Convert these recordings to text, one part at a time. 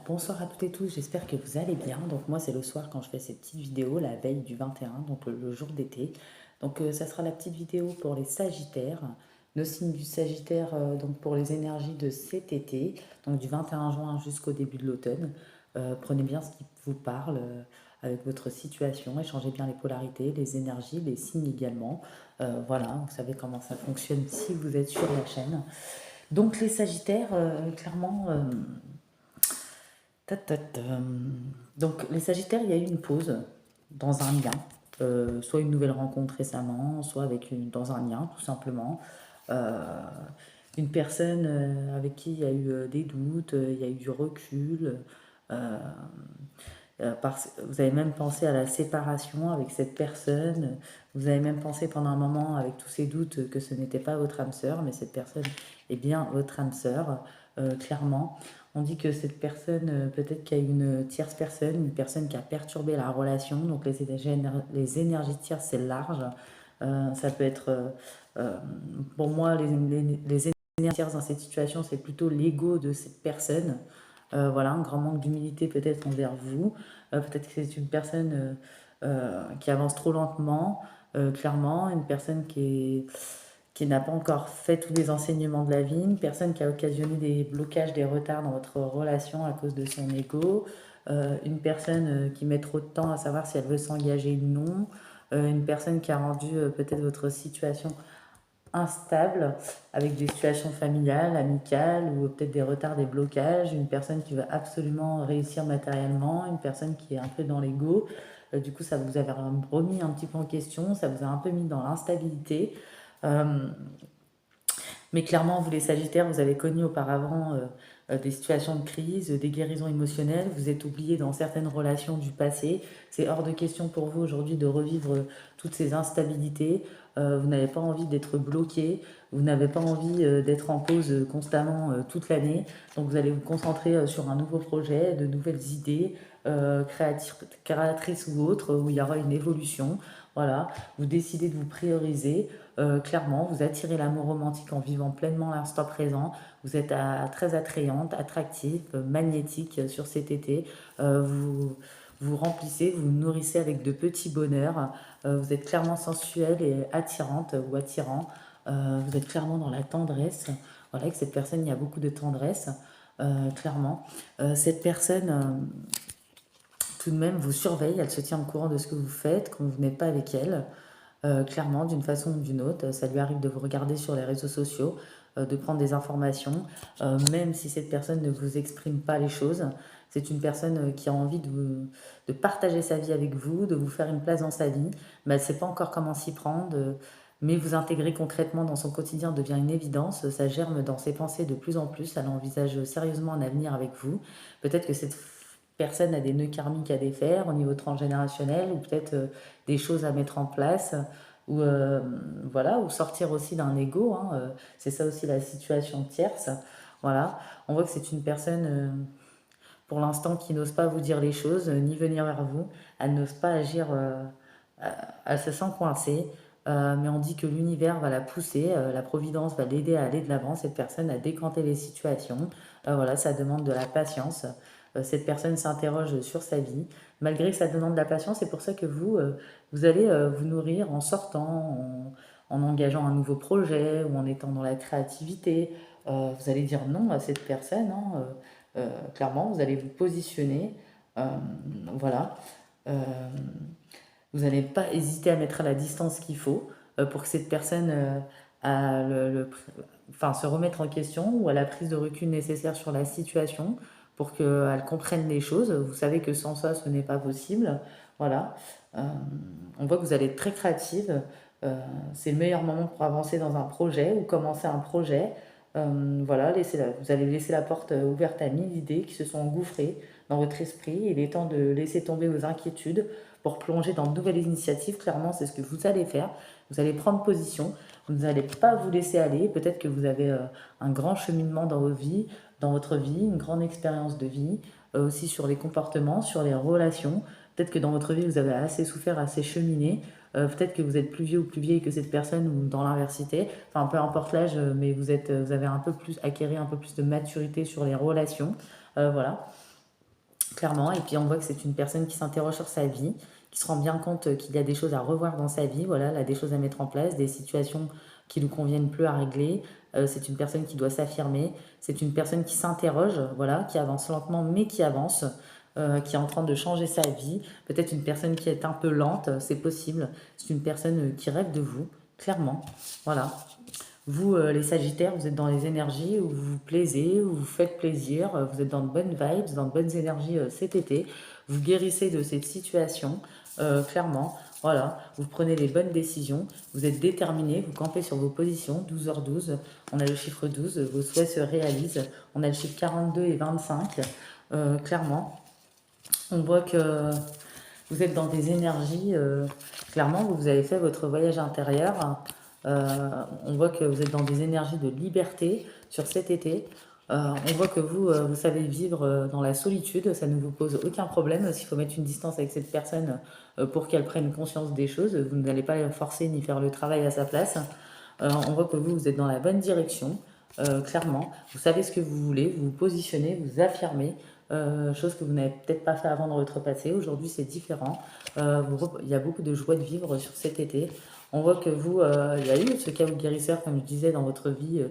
Bonsoir à toutes et tous, j'espère que vous allez bien. Donc moi c'est le soir quand je fais ces petites vidéos, la veille du 21, donc le jour d'été. Donc ça sera la petite vidéo pour les Sagittaires, nos signes du Sagittaire donc pour les énergies de cet été, donc du 21 juin jusqu'au début de l'automne. Prenez bien ce qui vous parle avec votre situation, échangez bien les polarités, les énergies, les signes également. Voilà, vous savez comment ça fonctionne si vous êtes sur la chaîne. Donc les Sagittaires, clairement... Donc, les Sagittaires, il y a eu une pause dans un lien, soit une nouvelle rencontre récemment, soit dans un lien, tout simplement. Euh, une personne avec qui il y a eu des doutes, il y a eu du recul. euh, Vous avez même pensé à la séparation avec cette personne. Vous avez même pensé pendant un moment, avec tous ces doutes, que ce n'était pas votre âme sœur, mais cette personne est bien votre âme sœur, clairement. On dit que cette personne, peut-être qu'il y a une tierce personne, une personne qui a perturbé la relation. Donc les énergies tierces, c'est large. Ça peut être, euh, pour moi, les énergies tierces dans cette situation, c'est plutôt l'ego de cette personne. Voilà, un grand manque d'humilité peut-être envers vous. Peut-être que c'est une personne qui avance trop lentement, clairement, une personne qui n'a pas encore fait tous les enseignements de la vie, une personne qui a occasionné des blocages, des retards dans votre relation à cause de son ego, une personne qui met trop de temps à savoir si elle veut s'engager ou non, une personne qui a rendu peut-être votre situation instable, avec des situations familiales, amicales, ou peut-être des retards, des blocages, une personne qui veut absolument réussir matériellement, une personne qui est un peu dans l'ego. Du coup, ça vous avait remis un petit peu en question, ça vous a un peu mis dans l'instabilité. Euh, mais clairement, vous les Sagittaires, vous avez connu auparavant des situations de crise, des guérisons émotionnelles, vous êtes oublié dans certaines relations du passé. C'est hors de question pour vous aujourd'hui de revivre toutes ces instabilités. Vous n'avez pas envie d'être bloqué, vous n'avez pas envie d'être en pause constamment toute l'année. Donc vous allez vous concentrer sur un nouveau projet, de nouvelles idées, créatrices ou autres, où il y aura une évolution. Voilà, vous décidez de vous prioriser. Clairement, vous attirez l'amour romantique en vivant pleinement l'instant présent. Vous êtes très attrayante, attractive, magnétique sur cet été. Vous vous remplissez, vous nourrissez avec de petits bonheurs. Vous êtes clairement sensuelle et attirante ou attirant. Vous êtes clairement dans la tendresse. Voilà, avec cette personne, il y a beaucoup de tendresse, clairement. Cette personne, tout de même, vous surveille. Elle se tient au courant de ce que vous faites quand vous n'êtes pas avec elle. Clairement, d'une façon ou d'une autre. Ça lui arrive de vous regarder sur les réseaux sociaux, de prendre des informations, même si cette personne ne vous exprime pas les choses. C'est une personne qui a envie de partager sa vie avec vous, de vous faire une place dans sa vie, mais elle ne sait pas encore comment s'y prendre. Mais vous intégrer concrètement dans son quotidien devient une évidence. Ça germe dans ses pensées de plus en plus. Elle envisage sérieusement un avenir avec vous. Peut-être que cette personne a des nœuds karmiques à défaire au niveau transgénérationnel ou peut-être des choses à mettre en place ou voilà, ou sortir aussi d'un ego, hein, c'est ça aussi la situation tierce. Voilà, on voit que c'est une personne pour l'instant qui n'ose pas vous dire les choses, ni venir vers vous. Elle n'ose pas agir, elle se sent coincée, mais on dit que l'univers va la pousser, la providence va l'aider à aller de l'avant, cette personne à décanter les situations. Voilà, ça demande de la patience. Cette personne s'interroge sur sa vie. Malgré que ça demande de la patience, c'est pour ça que vous allez vous nourrir en sortant, en engageant un nouveau projet ou en étant dans la créativité. Vous allez dire non à cette personne, hein, clairement, vous allez vous positionner. euh, voilà. Euh, Vous n'allez pas hésiter à mettre à la distance qu'il faut pour que cette personne enfin, se remette en question ou à la prise de recul nécessaire sur la situation pour qu'elle comprenne les choses. Vous savez que sans ça, ce n'est pas possible. Voilà. Euh, on voit que vous allez être très créative. Euh, c'est le meilleur moment pour avancer dans un projet ou commencer un projet. Voilà, vous allez laisser la porte ouverte à 1000 idées qui se sont engouffrées dans votre esprit. Il est temps de laisser tomber vos inquiétudes pour plonger dans de nouvelles initiatives. Clairement, c'est ce que vous allez faire. Vous allez prendre position. Vous n'allez pas vous laisser aller. Peut-être que vous avez un grand cheminement dans votre vie, une grande expérience de vie, aussi sur les comportements, sur les relations. Peut-être que dans votre vie, vous avez assez souffert, assez cheminé. Peut-être que vous êtes plus vieux ou plus vieille que cette personne ou dans l'inversité. Enfin, peu importe l'âge, mais vous avez un peu plus acquéri un peu plus de maturité sur les relations. Voilà. clairement. Et puis on voit que c'est une personne qui s'interroge sur sa vie, qui se rend bien compte qu'il y a des choses à revoir dans sa vie, voilà, elle a des choses à mettre en place, des situations qui ne lui conviennent plus à régler. C'est une personne qui doit s'affirmer, c'est une personne qui s'interroge, voilà, qui avance lentement mais qui avance, qui est en train de changer sa vie. Peut-être une personne qui est un peu lente, c'est possible. C'est une personne qui rêve de vous, clairement. Voilà. Vous, les Sagittaires, vous êtes dans les énergies où vous vous plaisez, où vous faites plaisir, vous êtes dans de bonnes vibes, dans de bonnes énergies cet été. Vous guérissez de cette situation, clairement. Voilà, vous prenez les bonnes décisions, vous êtes déterminé, vous campez sur vos positions, 12h12, on a le chiffre 12, vos souhaits se réalisent, on a le chiffre 42 et 25, clairement. On voit que vous êtes dans des énergies, clairement, vous avez fait votre voyage intérieur. On voit que vous êtes dans des énergies de liberté sur cet été. On voit que vous savez vivre dans la solitude, ça ne vous pose aucun problème. S'il faut mettre une distance avec cette personne pour qu'elle prenne conscience des choses, vous n'allez pas la forcer ni faire le travail à sa place. On voit que vous êtes dans la bonne direction, clairement. Vous savez ce que vous voulez, vous vous positionnez, vous affirmez, chose que vous n'avez peut-être pas fait avant dans votre passé. Aujourd'hui, c'est différent. Il y a beaucoup de joie de vivre sur cet été. On voit que vous, il y a eu ce chaos guérisseur, comme je disais, dans votre vie.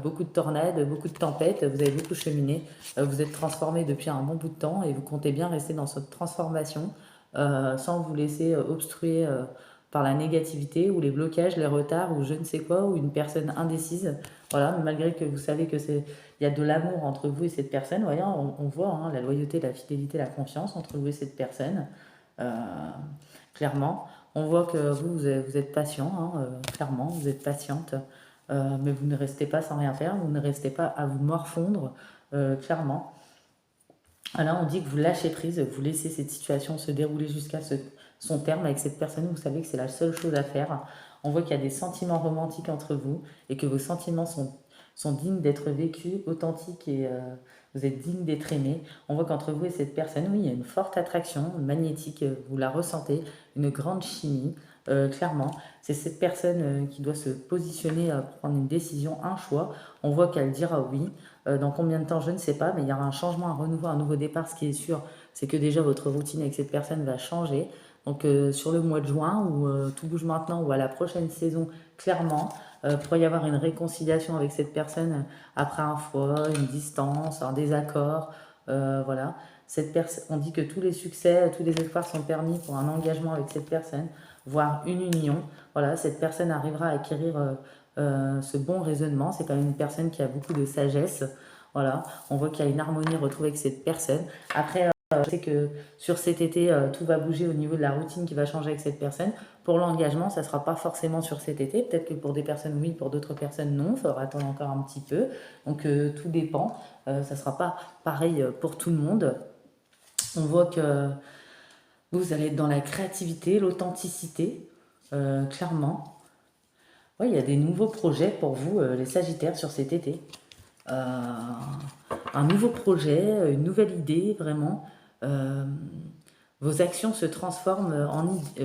Beaucoup de tornades, beaucoup de tempêtes, vous avez beaucoup cheminé, vous êtes transformé depuis un bon bout de temps et vous comptez bien rester dans cette transformation sans vous laisser obstruer par la négativité ou les blocages, les retards ou je ne sais quoi, ou une personne indécise. Voilà, malgré que vous savez que il y a de l'amour entre vous et cette personne, voyons, on voit hein, la loyauté, la fidélité, la confiance entre vous et cette personne, euh, clairement. On voit que vous êtes patient, hein, clairement, vous êtes patiente, mais vous ne restez pas sans rien faire, vous ne restez pas à vous morfondre, clairement. Là, on dit que vous lâchez prise, vous laissez cette situation se dérouler jusqu'à son terme avec cette personne, vous savez que c'est la seule chose à faire. On voit qu'il y a des sentiments romantiques entre vous et que vos sentiments sont dignes d'être vécus, authentiques et vous êtes digne d'être aimé. On voit qu'entre vous et cette personne, oui, il y a une forte attraction magnétique, vous la ressentez, une grande chimie, clairement. C'est cette personne qui doit se positionner pour prendre une décision, un choix. On voit qu'elle dira oui. Dans combien de temps, je ne sais pas, mais il y aura un changement, un renouveau, un nouveau départ. Ce qui est sûr, c'est que déjà votre routine avec cette personne va changer. Donc sur le mois de juin, ou tout bouge maintenant, ou à la prochaine saison, clairement, pourrait y avoir une réconciliation avec cette personne après un fois, une distance, un désaccord. Voilà. On dit que tous les succès, tous les espoirs sont permis pour un engagement avec cette personne, voire une union. Voilà, cette personne arrivera à acquérir ce bon raisonnement. C'est quand même une personne qui a beaucoup de sagesse. Voilà, on voit qu'il y a une harmonie retrouvée avec cette personne. Après, je sais que sur cet été, tout va bouger au niveau de la routine qui va changer avec cette personne. Pour l'engagement, ça ne sera pas forcément sur cet été. Peut-être que pour des personnes, oui, pour d'autres personnes, non. Il faudra attendre encore un petit peu. Donc, tout dépend. Ça ne sera pas pareil pour tout le monde. On voit que vous allez être dans la créativité, l'authenticité, clairement. Oui, il y a des nouveaux projets pour vous, les Sagittaires, sur cet été. Euh, un nouveau projet, une nouvelle idée, vraiment. Euh, Vos actions se transforment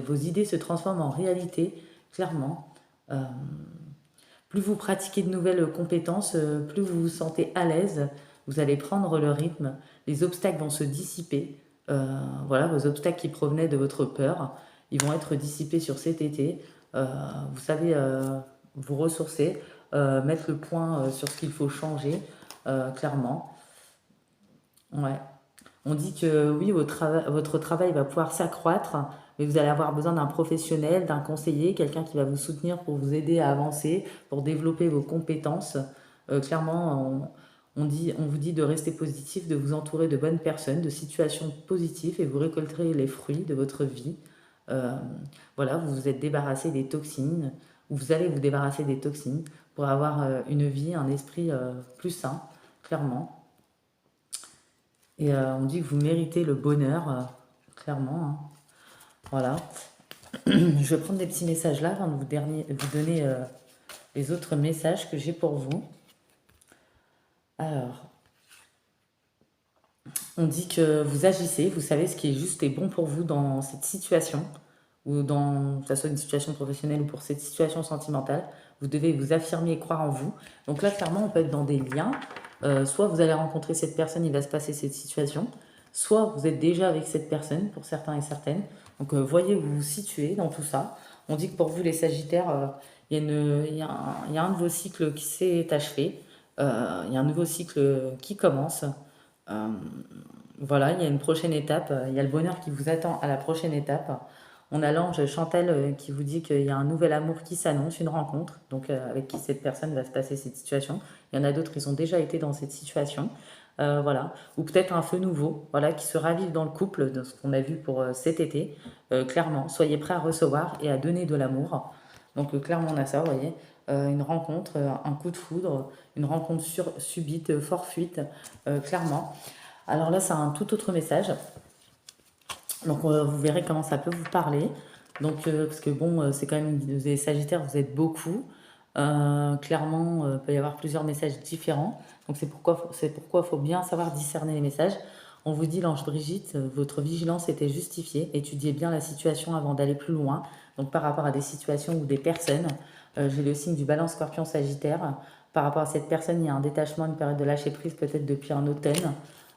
vos idées se transforment en réalité, clairement. Euh, Plus vous pratiquez de nouvelles compétences, plus vous vous sentez à l'aise, vous allez prendre le rythme, les obstacles vont se dissiper. Voilà, vos obstacles qui provenaient de votre peur, ils vont être dissipés sur cet été. Euh, vous savez vous ressourcer, mettre le point sur ce qu'il faut changer, clairement. Ouais. On dit que oui, votre travail va pouvoir s'accroître, mais vous allez avoir besoin d'un professionnel, d'un conseiller, quelqu'un qui va vous soutenir pour vous aider à avancer, pour développer vos compétences. Clairement, on vous dit de rester positif, de vous entourer de bonnes personnes, de situations positives et vous récolterez les fruits de votre vie. Euh, voilà, vous vous êtes débarrassé des toxines, ou vous allez vous débarrasser des toxines pour avoir une vie, un esprit plus sain, clairement. Et on dit que vous méritez le bonheur, clairement, hein. Voilà. Je vais prendre des petits messages là avant de vous donner les autres messages que j'ai pour vous. Alors, on dit que vous agissez, vous savez ce qui est juste et bon pour vous dans cette situation, ou que ce soit une situation professionnelle ou pour cette situation sentimentale. Vous devez vous affirmer et croire en vous. Donc là, clairement, on peut être dans des liens. Soit vous allez rencontrer cette personne, il va se passer cette situation. soit vous êtes déjà avec cette personne, pour certains et certaines. Donc, voyez où vous vous situez dans tout ça. On dit que pour vous, les Sagittaires, il y a un de vos cycles qui s'est achevé. Il y a un nouveau cycle qui commence. Euh, voilà, il y a une prochaine étape. Il y a le bonheur qui vous attend à la prochaine étape. On a l'ange Chantal qui vous dit qu'il y a un nouvel amour qui s'annonce, une rencontre, donc avec qui cette personne va se passer cette situation. Il y en a d'autres, ils ont déjà été dans cette situation. Voilà. Ou peut-être un feu nouveau, voilà, qui se ravive dans le couple, de ce qu'on a vu pour cet été. Clairement, soyez prêts à recevoir et à donner de l'amour. Donc clairement, on a ça, vous voyez. Une rencontre, un coup de foudre, une rencontre subite, fortuite, clairement. Alors là, c'est un tout autre message. Donc vous verrez comment ça peut vous parler. Donc parce que bon, c'est quand même des Sagittaires, vous êtes beaucoup. Clairement, il peut y avoir plusieurs messages différents. Donc c'est pourquoi il faut bien savoir discerner les messages. On vous dit, l'ange Brigitte, votre vigilance était justifiée. Étudiez bien la situation avant d'aller plus loin. Donc par rapport à des situations ou des personnes, j'ai le signe du Balance Scorpion Sagittaire. Par rapport à cette personne, il y a un détachement, une période de lâcher prise peut-être depuis un automne.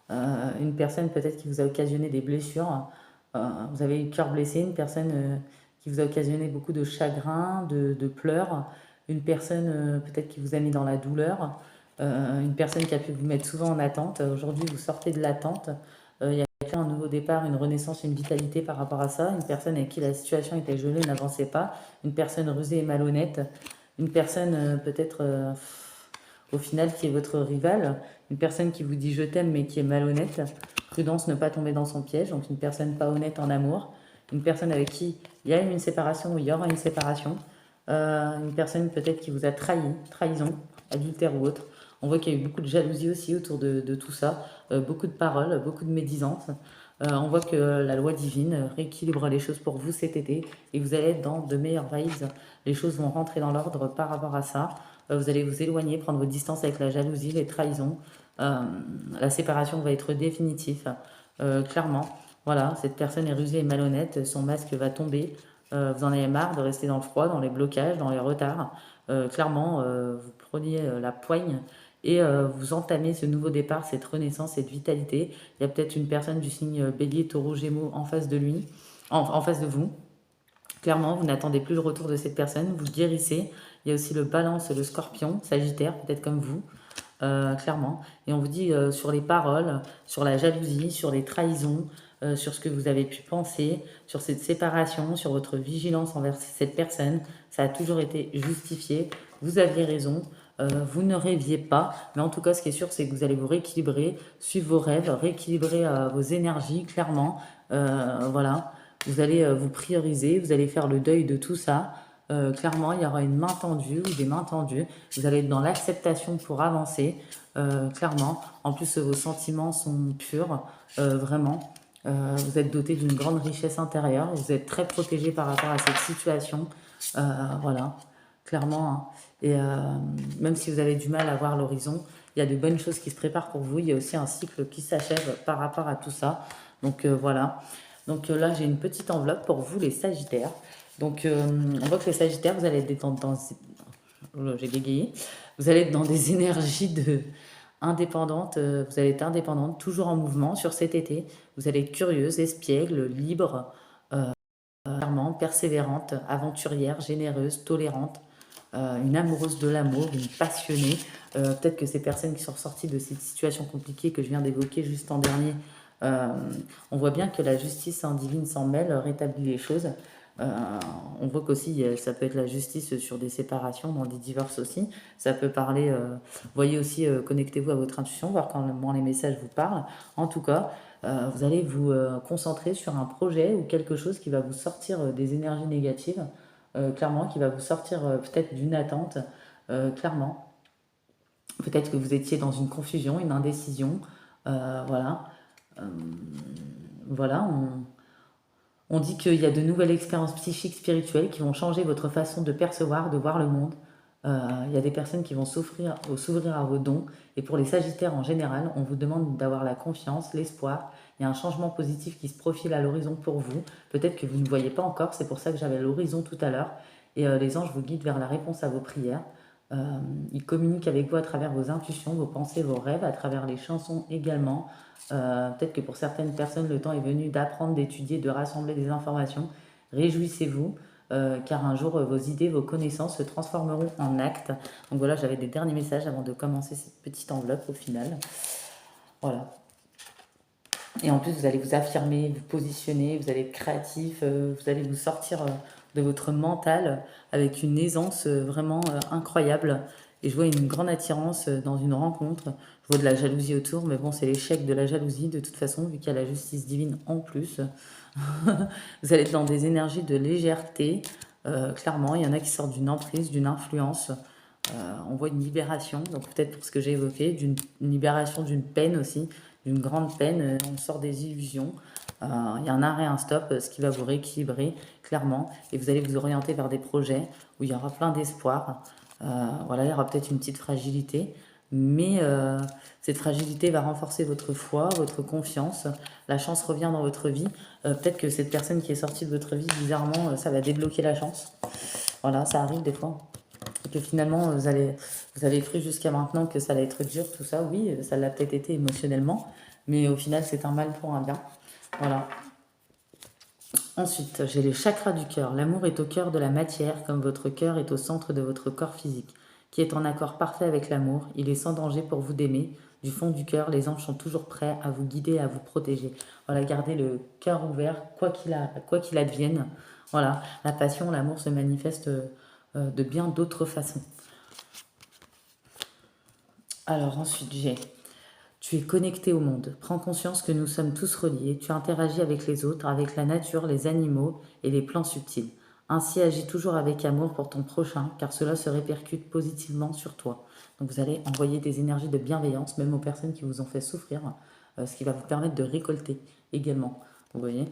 Une personne peut-être qui vous a occasionné des blessures. Vous avez eu le cœur blessé, une personne qui vous a occasionné beaucoup de chagrin, de pleurs, une personne peut-être qui vous a mis dans la douleur, une personne qui a pu vous mettre souvent en attente. Aujourd'hui, vous sortez de l'attente. Il y a un nouveau départ, une renaissance, une vitalité par rapport à ça. Une personne avec qui la situation était gelée, n'avançait pas. Une personne rusée et malhonnête. Une personne peut-être au final qui est votre rival. Une personne qui vous dit je t'aime mais qui est malhonnête. Prudence, ne pas tomber dans son piège. Donc une personne pas honnête en amour. Une personne avec qui il y a eu une séparation ou il y aura une séparation. Une personne peut-être qui vous a trahi, trahison, adultère ou autre. On voit qu'il y a eu beaucoup de jalousie aussi autour de tout ça. Beaucoup de paroles, beaucoup de médisances. On voit que la loi divine rééquilibre les choses pour vous cet été et vous allez être dans de meilleures vibes. Les choses vont rentrer dans l'ordre par rapport à ça. Vous allez vous éloigner, prendre vos distances avec la jalousie, les trahisons. Euh, la séparation va être définitive, clairement. Voilà, cette personne est rusée et malhonnête, son masque va tomber. Vous en avez marre de rester dans le froid, dans les blocages, dans les retards. Clairement, vous preniez la poigne et vous entamez ce nouveau départ, cette renaissance, cette vitalité. Il y a peut-être une personne du signe Bélier, Taureau, Gémeaux en face de lui, en face de vous. Clairement, vous n'attendez plus le retour de cette personne, vous guérissez. Il y a aussi le Balance, le Scorpion, Sagittaire, peut-être comme vous, clairement. Et on vous dit sur les paroles, sur la jalousie, sur les trahisons, sur ce que vous avez pu penser, sur cette séparation, sur votre vigilance envers cette personne. Ça a toujours été justifié. Vous aviez raison. Vous ne rêviez pas, mais en tout cas, ce qui est sûr, c'est que vous allez vous rééquilibrer, suivre vos rêves, rééquilibrer vos énergies, clairement. Voilà, vous allez vous prioriser, vous allez faire le deuil de tout ça. Clairement, il y aura une main tendue ou des mains tendues. Vous allez être dans l'acceptation pour avancer, clairement. En plus, vos sentiments sont purs, vraiment. Vous êtes doté d'une grande richesse intérieure. Vous êtes très protégé par rapport à cette situation. Voilà, clairement, hein. Et même si vous avez du mal à voir l'horizon, il y a de bonnes choses qui se préparent pour vous. Il y a aussi un cycle qui s'achève par rapport à tout ça. Donc voilà. Donc là, j'ai une petite enveloppe pour vous, les Sagittaires. Donc on voit que les Sagittaires, vous allez être j'ai bégayé. Vous allez être dans des énergies indépendantes. Vous allez être indépendante, toujours en mouvement sur cet été. Vous allez être curieuse, espiègle, libre, clairement, persévérante, aventurière, généreuse, tolérante, une amoureuse de l'amour, une passionnée. Peut-être que ces personnes qui sont ressorties de cette situation compliquée que je viens d'évoquer juste en dernier, euh, on voit bien que la justice divine s'en mêle, rétablit les choses. Euh, on voit qu'aussi, ça peut être la justice sur des séparations, dans des divorces aussi. Ça peut parler, voyez aussi, connectez-vous à votre intuition, voir comment les messages vous parlent. En tout cas, vous allez vous concentrer sur un projet ou quelque chose qui va vous sortir des énergies négatives, clairement, qui va vous sortir peut-être d'une attente, clairement. Peut-être que vous étiez dans une confusion, une indécision, voilà. Euh, voilà, on dit qu'il y a de nouvelles expériences psychiques, spirituelles qui vont changer votre façon de percevoir, de voir le monde. Il y a des personnes qui vont s'ouvrir à vos dons. Et pour les Sagittaires en général, on vous demande d'avoir la confiance, l'espoir. Il y a un changement positif qui se profile à l'horizon pour vous. Peut-être que vous ne voyez pas encore, c'est pour ça que j'avais l'horizon tout à l'heure. Et les anges vous guident vers la réponse à vos prières. Il communique avec vous à travers vos intuitions, vos pensées, vos rêves, à travers les chansons également. Peut-être que pour certaines personnes, le temps est venu d'apprendre, d'étudier, de rassembler des informations. Réjouissez-vous, car un jour, vos idées, vos connaissances se transformeront en actes. Donc voilà, j'avais des derniers messages avant de commencer cette petite enveloppe au final. Voilà. Et en plus, vous allez vous affirmer, vous positionner, vous allez être créatif, vous allez vous sortir de votre mental avec une aisance vraiment incroyable. Et je vois une grande attirance dans une rencontre. Je vois de la jalousie autour, mais bon, c'est l'échec de la jalousie de toute façon, vu qu'il y a la justice divine en plus. Vous allez être dans des énergies de légèreté. Clairement, il y en a qui sortent d'une emprise, d'une influence. On voit une libération, donc peut-être pour ce que j'ai évoqué, une libération d'une peine aussi, d'une grande peine, on sort des illusions. Il y a un arrêt, un stop, ce qui va vous rééquilibrer clairement, et vous allez vous orienter vers des projets où il y aura plein d'espoir. Voilà, il y aura peut-être une petite fragilité, mais cette fragilité va renforcer votre foi, votre confiance. La chance revient dans votre vie. Peut-être que cette personne qui est sortie de votre vie, bizarrement, ça va débloquer la chance. Voilà, ça arrive des fois. Et que finalement, vous avez cru jusqu'à maintenant que ça allait être dur, tout ça. Oui, ça l'a peut-être été émotionnellement, mais au final, c'est un mal pour un bien. Voilà. Ensuite, j'ai les chakras du cœur. L'amour est au cœur de la matière, comme votre cœur est au centre de votre corps physique, qui est en accord parfait avec l'amour. Il est sans danger pour vous d'aimer. Du fond du cœur, les anges sont toujours prêts à vous guider, à vous protéger. Voilà, gardez le cœur ouvert, quoi qu'il advienne. Voilà, la passion, l'amour se manifeste de bien d'autres façons. Alors ensuite, tu es connecté au monde. Prends conscience que nous sommes tous reliés. Tu interagis avec les autres, avec la nature, les animaux et les plans subtils. Ainsi, agis toujours avec amour pour ton prochain, car cela se répercute positivement sur toi. Donc vous allez envoyer des énergies de bienveillance, même aux personnes qui vous ont fait souffrir, ce qui va vous permettre de récolter également. Vous voyez?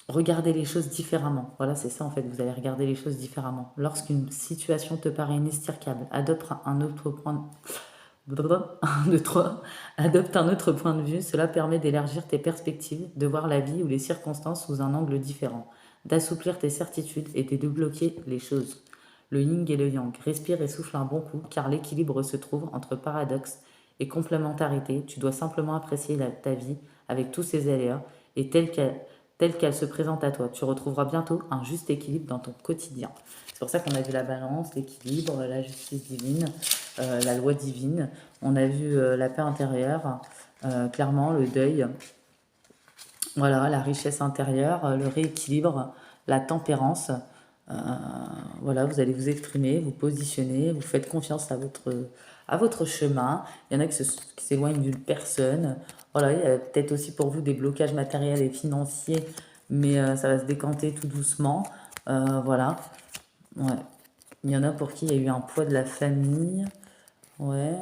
Regardez les choses différemment. Voilà, c'est ça en fait, vous allez regarder les choses différemment. Lorsqu'une situation te paraît inextricable, adopte un autre point de 3. Adopte un autre point de vue, cela permet d'élargir tes perspectives, de voir la vie ou les circonstances sous un angle différent, d'assouplir tes certitudes et de débloquer les choses. Le yin et le yang, respire et souffle un bon coup, car l'équilibre se trouve entre paradoxe et complémentarité. Tu dois simplement apprécier ta vie avec tous ses aléas et telle qu'elle se présente à toi. Tu retrouveras bientôt un juste équilibre dans ton quotidien. C'est pour ça qu'on a vu la balance, l'équilibre, la justice divine, la loi divine. On a vu la paix intérieure, clairement le deuil, voilà, la richesse intérieure, le rééquilibre, la tempérance. Euh, voilà, vous allez vous exprimer, vous positionner, vous faites confiance à votre chemin. Il y en a qui s'éloignent d'une personne. Voilà, il y a peut-être aussi pour vous des blocages matériels et financiers, mais ça va se décanter tout doucement. Voilà, ouais. Il y en a pour qui il y a eu un poids de la famille. Ouais.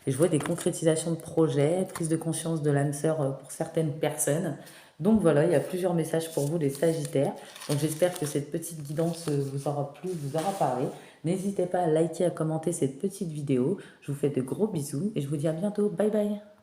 Et je vois des concrétisations de projets, prise de conscience de l'âme sœur pour certaines personnes. Donc voilà, il y a plusieurs messages pour vous les Sagittaires. Donc j'espère que cette petite guidance vous aura plu, vous aura parlé. N'hésitez pas à liker, à commenter cette petite vidéo. Je vous fais de gros bisous et je vous dis à bientôt. Bye bye.